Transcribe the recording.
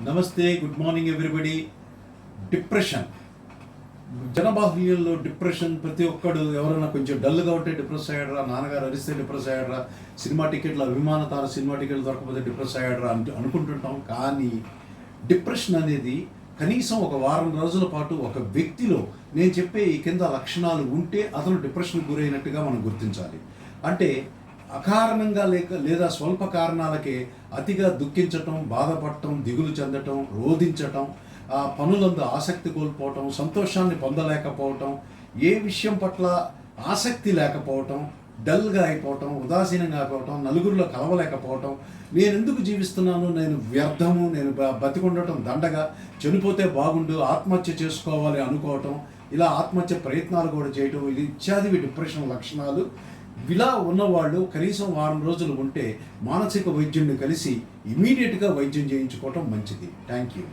నమస్తే, good morning everybody. Depression జనబాహుల్యంలో depression ప్రతి ఒక్కడు ఎవరైనా కొంచెం డల్గా ఉంటే డిప్రెస్ అయ్యాడరా, నాన్నగారు అరిస్తే డిప్రెస్ అయ్యాడరా, సినిమా టికెట్లు అభిమాన తార సినిమా టికెట్లు దొరకకపోతే డిప్రెస్ అయ్యాడరా అనుకుంటుంటాం. కానీ డిప్రెషన్ అనేది కనీసం ఒక వారం రోజుల పాటు ఒక వ్యక్తిలో నేను చెప్పే ఈ కింద లక్షణాలు ఉంటే అతను డిప్రెషన్కి గురైనట్టుగా మనం గుర్తించాలి. అంటే అకారణంగా లేదా స్వల్ప కారణాలకే అతిగా దుఃఖించటం, బాధపడటం, దిగులు చెందటం, రోధించటం, పనులందు ఆసక్తి కోల్పోవటం, సంతోషాన్ని పొందలేకపోవటం, ఏ విషయం పట్ల ఆసక్తి లేకపోవటం, డల్గా అయిపోవటం, ఉదాసీనంగా అయిపోవటం, నలుగురిలో కలవలేకపోవటం, నేను ఎందుకు జీవిస్తున్నాను, నేను వ్యర్థము, నేను బతికుండటం దండగా, చనిపోతే బాగుండు, ఆత్మహత్య చేసుకోవాలి అనుకోవటం, ఇలా ఆత్మహత్య ప్రయత్నాలు కూడా చేయటం, ఇది ఇత్యాది డిప్రెషన్ లక్షణాలు. ఇలా ఉన్నవాళ్ళు కనీసం వారం రోజులు ఉంటే మానసిక వైద్యుడిని కలిసి ఇమీడియట్గా వైద్యం చేయించుకోవటం మంచిది. Thank you.